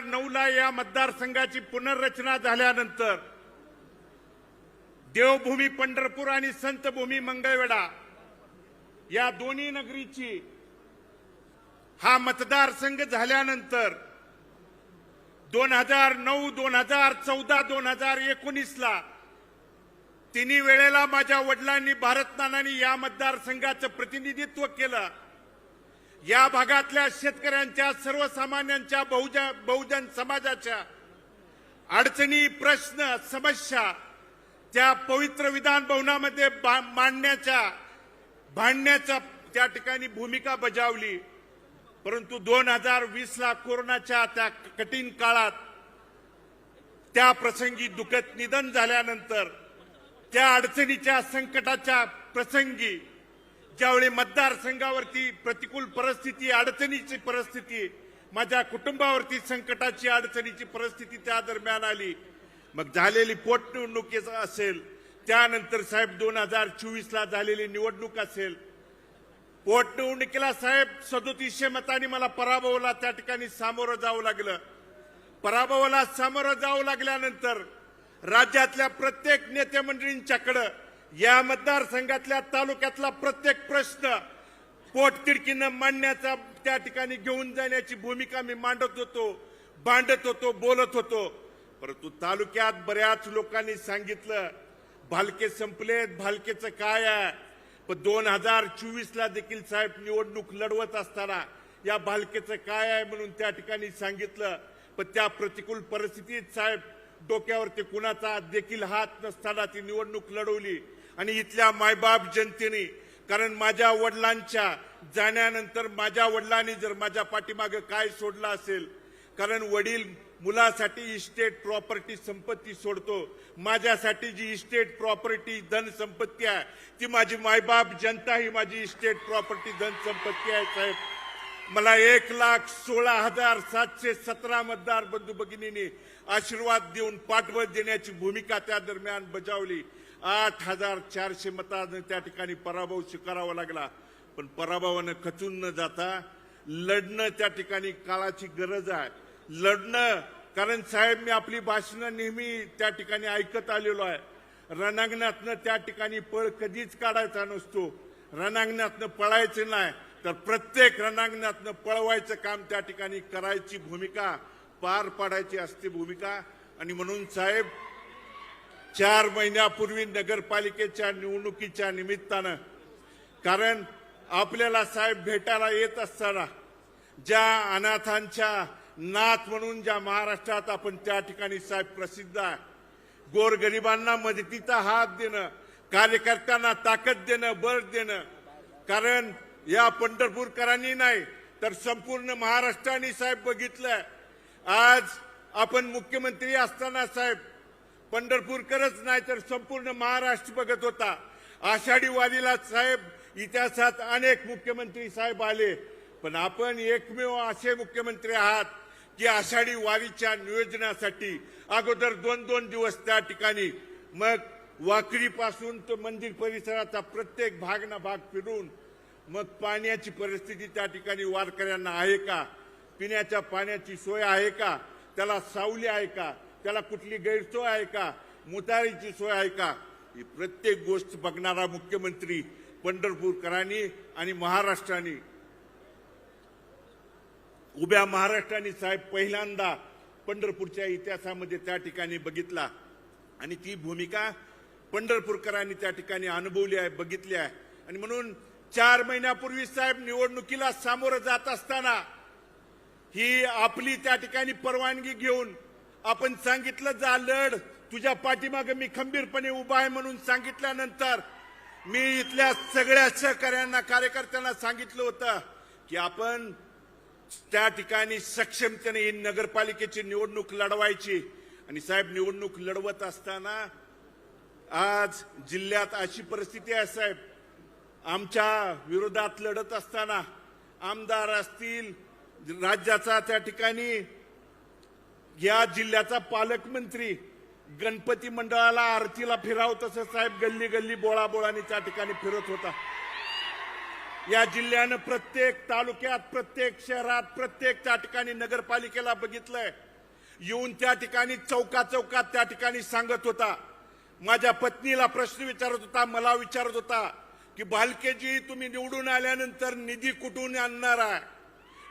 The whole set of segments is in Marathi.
2009ला या मतदारसंघाची पुनर्रचना झाल्यानंतर देवभूमी पंढरपूर आणि संतभूमी मंगळवेढा या दोन्ही नगरीची हा मतदारसंघ झाल्यानंतर 2009, 2014, 2019ला तिन्ही वेळेला माझ्या वडिलांनी भारतनानांनी या मतदारसंघाचं प्रतिनिधित्व केलं। या भागातल्या शेतकऱ्यांच्या, सर्वसामान्यांच्या, बहुजन समाजाच्या अडचणी, प्रश्न, समस्या त्या पवित्र विधान भवनामध्ये भांडण्याच्या त्या ठिकाणी भूमिका बजावली। परंतु 2020ला कोरोनाच्या त्या कठीण काळात त्या प्रसंगी दुःखद निधन झाल्यानंतर त्या अडचणीच्या, संकटाच्या प्रसंगी ज्यावेळी मतदारसंघावरती प्रतिकूल परिस्थिती, अडचणीची परिस्थिती, माझ्या कुटुंबावरती संकटाची, अडचणीची परिस्थिती त्या दरम्यान आली। मग झालेली पोटनिवडणूक असेल, त्यानंतर साहेब 2024ला झालेली निवडणूक असेल, पोटनिवडणुकीला साहेब 3700 मतांनी मला पराभवाला त्या ठिकाणी सामोरं जावं लागलं। पराभवाला सामोरं जावं लागल्यानंतर राज्यातल्या प्रत्येक नेते मंडळींच्याकडे या मतदारसंघातल्या, तालुक्यातला प्रत्येक प्रश्न पोटतिडकीनं मांडण्याचा, त्या ठिकाणी घेऊन जाण्याची भूमिका मी मांडत होतो, भांडत होतो, बोलत होतो। परंतु तालुक्यात बऱ्याच लोकांनी सांगितलं भालके संपलेत, भालकेचं काय आहे। पण 2024ला देखील साहेब निवडणूक लढवत असताना या भालकेचं काय आहे म्हणून त्या ठिकाणी सांगितलं। पण त्या प्रतिकूल परिस्थितीत साहेब डोक्यावरती कुणाचा देखील हात नसताना ती निवडणूक लढवली। आणि इथल्या मायबाप जनतेने, कारण माझ्या वडिलांच्या जाण्यानंतर माझ्या वडिलांनी जर माझ्या पाठीमागे काय सोडलं असेल, कारण वडील मुलासाठी इस्टेट प्रॉपर्टी संपत्ती सोडतो, माझ्यासाठी जी इस्टेट प्रॉपर्टी धन संपत्ती आहे ती माझी मायबाप जनता ही माझी इस्टेट प्रॉपर्टी धन संपत्ती आहे। साहेब मला 1,16,717 मतदार बंधू भगिनींनी आशीर्वाद देऊन पाठबळ देण्याची भूमिका त्या दरम्यान बजावली। 8,400 मतांनी त्या ठिकाणी पराभव स्वीकारावा लागला। पण पराभवानं खचून न जाता लढणं त्या ठिकाणी काळाची गरज आहे। लढणं, कारण साहेब मी आपली भाषणं नेहमी त्या ठिकाणी ऐकत आलेलो आहे। रणांगणातनं त्या ठिकाणी पळ कधीच काढायचा नसतो, रणांगणातनं पळायचं नाही तर प्रत्येक रणांगणातनं पळवायचं काम त्या ठिकाणी करायची भूमिका, पार पाडायची असते भूमिका। आणि म्हणून साहेब 4 महिन्यापूर्वी नगरपालिकेच्या निवडणुकीच्या निमित्तानं, कारण आपल्याला साहेब भेटायला येत असताना ज्या अनाथांच्या नाथ म्हणून ज्या महाराष्ट्रात आपण त्या ठिकाणी साहेब प्रसिद्ध आहे, गोरगरिबांना मदतीचा हात देणं, कार्यकर्त्यांना ताकद देणं, बळ देणं, कारण या पंढरपूरकरांनी नाही तर संपूर्ण महाराष्ट्राने साहेब बघितलंय। आज आपण मुख्यमंत्री असताना साहेब पंढरपूरकरच नाही तर संपूर्ण महाराष्ट्र बघत होता। आषाढी वारीला साहेब इतिहासात अनेक मुख्यमंत्री साहेब आले, पण आपण एकमेव असे मुख्यमंत्री आहात की आषाढी वारीच्या नियोजनासाठी अगोदर 2-2 दिवस त्या ठिकाणी, मग वाकरीपासून तो मंदिर परिसराचा प्रत्येक भाग ना भाग फिरून, मग पाण्याची परिस्थिती त्या ठिकाणी वारकऱ्यांना आहे का, पिण्याच्या पाण्याची सोय आहे का, त्याला सावली आहे का, त्याला कुठली गैरसोय आहे का, मुतारीची सोय आहे का, ही प्रत्येक गोष्ट बघणारा मुख्यमंत्री पंढरपूरकरांनी आणि महाराष्ट्राने, उभ्या महाराष्ट्राने साहेब पहिल्यांदा पंढरपूरच्या इतिहासामध्ये त्या ठिकाणी बघितला। आणि ती भूमिका पंढरपूरकरांनी त्या ठिकाणी अनुभवली आहे, बघितली आहे। आणि म्हणून 4 महिन्यापूर्वी साहेब निवडणुकीला सामोरं जात असताना ही आपली त्या ठिकाणी परवानगी घेऊन आपण सांगितलं, जा लढ, तुझ्या पाठीमागे मी खंबीरपणे उभा आहे म्हणून सांगितल्यानंतर मी इथल्या सगळ्या सहकार्यांना, कार्यकर्त्यांना सांगितलं होतं की आपण त्या ठिकाणी सक्षमतेने ही नगरपालिकेची निवडणूक लढवायची। आणि साहेब निवडणूक लढवत असताना आज जिल्ह्यात अशी परिस्थिती आहे साहेब, आमच्या विरोधात लढत असताना आमदार असतील, राज्याचा त्या ठिकाणी या जिल्ह्याचा पालकमंत्री गणपती मंडळाला आरतीला फिराव तसं साहेब गल्ली गल्ली बोळाबोळाने त्या ठिकाणी फिरत होता। या जिल्ह्यानं प्रत्येक तालुक्यात, प्रत्येक शहरात, प्रत्येक त्या ठिकाणी नगरपालिकेला बघितलंय येऊन त्या ठिकाणी चौकात त्या ठिकाणी सांगत होता, माझ्या पत्नीला प्रश्न विचारत होता, मला विचारत होता की भालकेजी तुम्ही निवडून आल्यानंतर निधी कुठून आणणार आहे?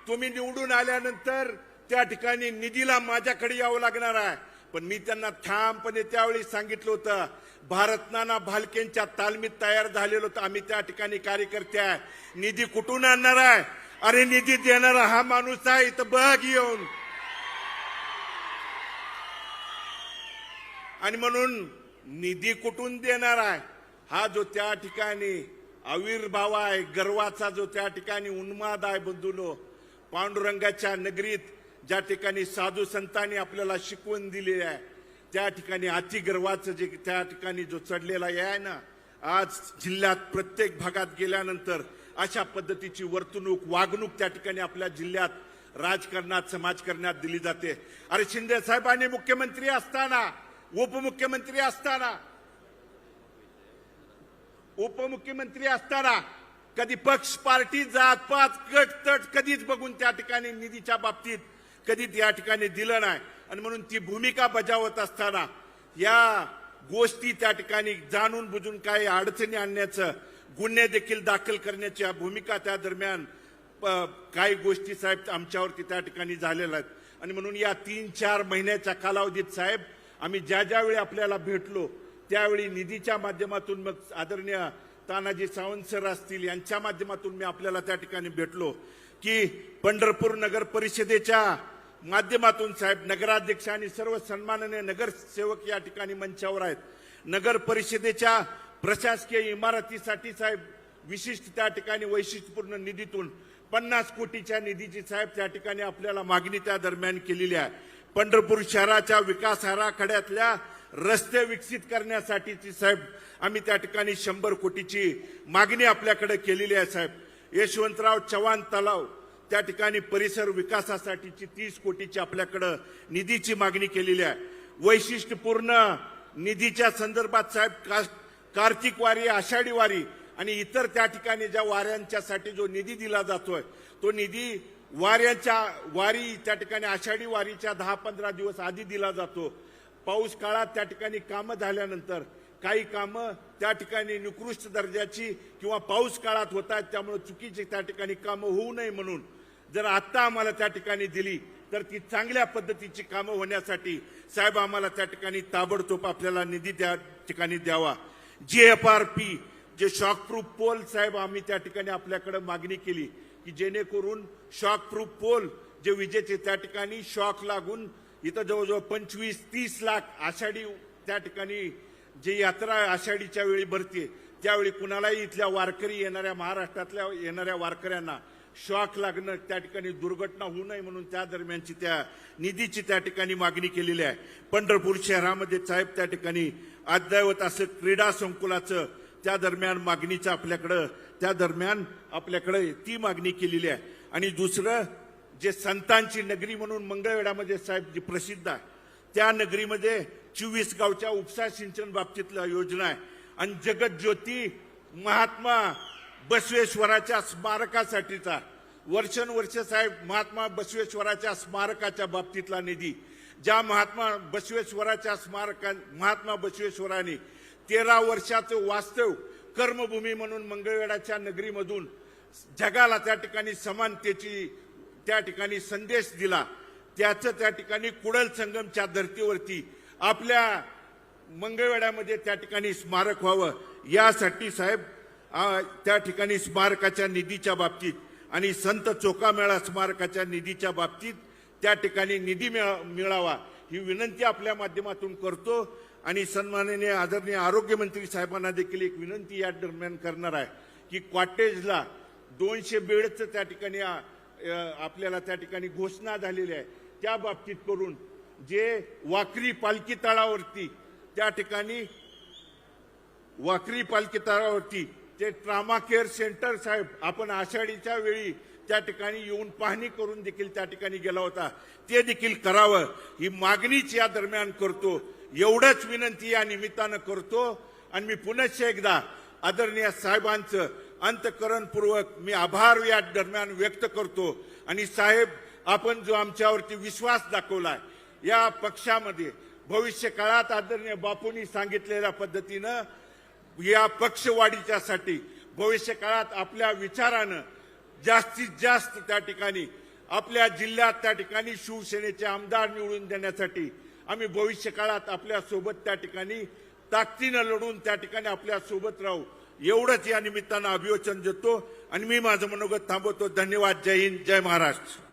तुम्ही निवडून आल्यानंतर त्या ठिकाणी निधीला माझ्याकडे यावं लागणार आहे. पण मी त्यांना ठामपणे त्यावेळी सांगितलं होतं, भारतनाना भालकेंच्या तालमीत तयार झालेलो होतं आम्ही त्या ठिकाणी कार्यकर्ते आहे. निधी कुठून आणणार आहे? अरे निधी देणारा हा माणूस आहे, इथं बघ येऊन. आणि म्हणून निधी कुठून देणार आहे हा जो त्या ठिकाणी आविर्भाव आहे, गर्वाचा जो त्या ठिकाणी उन्माद आहे बंधूंनो, पांडुरंगाच्या नगरीत ज्या ठिकाणी साधू संतांनी आपल्याला शिकवण दिली आहे, त्या ठिकाणी अतिगर्वाचं जे त्या ठिकाणी जो चढलेला आहे ना, आज जिल्ह्यात प्रत्येक भागात गेल्यानंतर अशा पद्धतीची वर्तणूक वागणूक त्या ठिकाणी आपल्या जिल्ह्यात राजकारणात समाजकारणात दिली जाते. अरे शिंदे साहेबांनी मुख्यमंत्री असताना, उपमुख्यमंत्री असताना कधी पक्ष पार्टी जात पात गट तट कधीच बघून त्या ठिकाणी निधीच्या बाबतीत कधी त्या ठिकाणी दिलं नाही. आणि म्हणून ती भूमिका बजावत असताना या गोष्टी त्या ठिकाणी जाणून बुजून काही अडचणी आणण्याचं, गुन्हे देखील दाखल करण्याच्या भूमिका त्या दरम्यान काही गोष्टी साहेब आमच्यावरती त्या ठिकाणी झालेल्या आहेत. आणि म्हणून या 3-4 महिन्याच्या कालावधीत साहेब आम्ही ज्या वेळी आपल्याला भेटलो त्यावेळी निधीच्या माध्यमातून, मग आदरणीय तानाजी सावंत सर असतील यांच्या माध्यमातून मी आपल्याला त्या ठिकाणी भेटलो की पंढरपूर नगर परिषदेच्या माध्यमातून साहेब नगराध्यक्ष आणि सर्व सन्माननीय नगरसेवक या ठिकाणी मंचावर आहेत. नगर परिषदेच्या प्रशासकीय इमारतीसाठी साहेब विशिष्ट त्या ठिकाणी वैशिष्ट्यपूर्ण निधीतून 50 कोटीच्या निधीची साहेब त्या ठिकाणी आपल्याला मागणी त्या दरम्यान केलेली आहे. पंढरपूर शहराच्या विकास आराखड्यातल्या रस्ते विकसित करण्यासाठीची साहेब आम्ही त्या ठिकाणी 100 कोटीची मागणी आपल्याकडे केलेली आहे साहेब. यशवंतराव चव्हाण तलाव त्या ठिकाणी परिसर विकासासाठीची 30 कोटीची आपल्याकडे निधीची मागणी केलेली आहे. वैशिष्ट्यपूर्ण निधीच्या संदर्भात साहेब कार्तिक वारी, आषाढी वारी आणि इतर त्या ठिकाणी ज्या वाऱ्यांच्यासाठी जो निधी दिला जातोय तो निधी वारी त्या ठिकाणी आषाढी वारीच्या 10-15 दिवस आधी दिला जातो. पाऊस काळात त्या ठिकाणी कामं झाल्यानंतर काही कामं त्या ठिकाणी निकृष्ट दर्जाची किंवा पाऊस काळात होतात, त्यामुळे चुकीची त्या ठिकाणी कामं होऊ नये म्हणून जर आत्ता आम्हाला त्या ठिकाणी दिली तर ती चांगल्या पद्धतीची कामं होण्यासाठी साहेब आम्हाला त्या ठिकाणी ताबडतोब आपल्याला निधी त्या ठिकाणी द्यावा. GFRP जे शॉकप्रूफ पोल साहेब आम्ही त्या ठिकाणी आपल्याकडे मागणी केली की जेणेकरून शॉकप्रूफ पोल जे विजेचे त्या ठिकाणी शॉक लागून इथं जवळजवळ 25-30 लाख आषाढी त्या ठिकाणी जी यात्रा आषाढीच्या वेळी भरते त्यावेळी कुणालाही इथल्या वारकरी येणाऱ्या महाराष्ट्रातल्या येणाऱ्या वारकऱ्यांना शॉक लागणं, त्या ठिकाणी दुर्घटना होऊ नये म्हणून त्या दरम्यानची त्या निधीची त्या ठिकाणी मागणी केलेली आहे. पंढरपूर शहरामध्ये साहेब त्या ठिकाणी अद्ययावत असं क्रीडा संकुलाचं त्या दरम्यान मागणीचं आपल्याकडे ती मागणी केलेली आहे. आणि दुसरं जे संतांची नगरी म्हणून मंगळवेढ्यामध्ये साहेब जी प्रसिद्ध आहे त्या नगरीमध्ये 24 गावच्या उपसा सिंचन बाबतीतला योजना आहे. आणि जगज्योती महात्मा बसवेश्वराच्या स्मारकासाठीचा वर्षानुवर्ष साहेब महात्मा बसवेश्वराच्या स्मारकाच्या बाबतीतला निधी, ज्या महात्मा बसवेश्वराने 13 वर्षाचं वास्तव कर्मभूमी म्हणून मंगळवेढ्याच्या नगरीमधून जगाला त्या ठिकाणी समानतेची त्या ठिकाणी संदेश दिला, त्याचं त्या ठिकाणी कुडल संगमच्या धर्तीवरती आपल्या मंगळवेढ्यामध्ये त्या ठिकाणी स्मारक व्हावं यासाठी साहेब त्या ठिकाणी स्मारकाच्या निधीच्या बाबतीत आणि संत चोखामेळा स्मारकाच्या निधीच्या बाबतीत त्या ठिकाणी निधी मिळावा ही विनंती आपल्या माध्यमातून करतो. आणि सन्माननीय आदरणीय आरोग्यमंत्री साहेबांना देखील एक विनंती या दरम्यान करणार आहे की कॉटेजला 200 बेडचं त्या ठिकाणी आपल्याला त्या ठिकाणी घोषणा झालेली आहे, त्या बाबतीत करून जे वाकरी पालखी तळावरती त्या ठिकाणी ते ट्रामा केअर सेंटर साहेब आपण आषाढीच्या वेळी त्या ठिकाणी येऊन पाहणी करून देखील त्या ठिकाणी गेला होता, ते देखील करावं ही मागणीच या दरम्यान करतो. एवढंच विनंती या निमित्तानं करतो. आणि मी पुनश्च एकदा आदरणीय साहेबांचं अंतःकरणपूर्वक मी आभार या दरम्यान व्यक्त करतो. आणि साहेब आपण जो आमच्यावरती विश्वास दाखवलाय या पक्षामध्ये भविष्य काळात आदरणीय बापूंनी सांगितलेल्या पद्धतीनं या पक्षवाढीच्यासाठी भविष्य काळात आपल्या विचारानं जास्तीत जास्त त्या ठिकाणी आपल्या जिल्ह्यात त्या ठिकाणी शिवसेनेचे आमदार निवडून देण्यासाठी आम्ही भविष्य काळात आपल्या सोबत त्या ठिकाणी ताकदीनं लढून त्या ठिकाणी आपल्या सोबत राहू एवढंच या निमित्तानं अभिवचन देतो आणि मी माझं मनोगत थांबवतो. धन्यवाद. जय हिंद, जय महाराष्ट्र.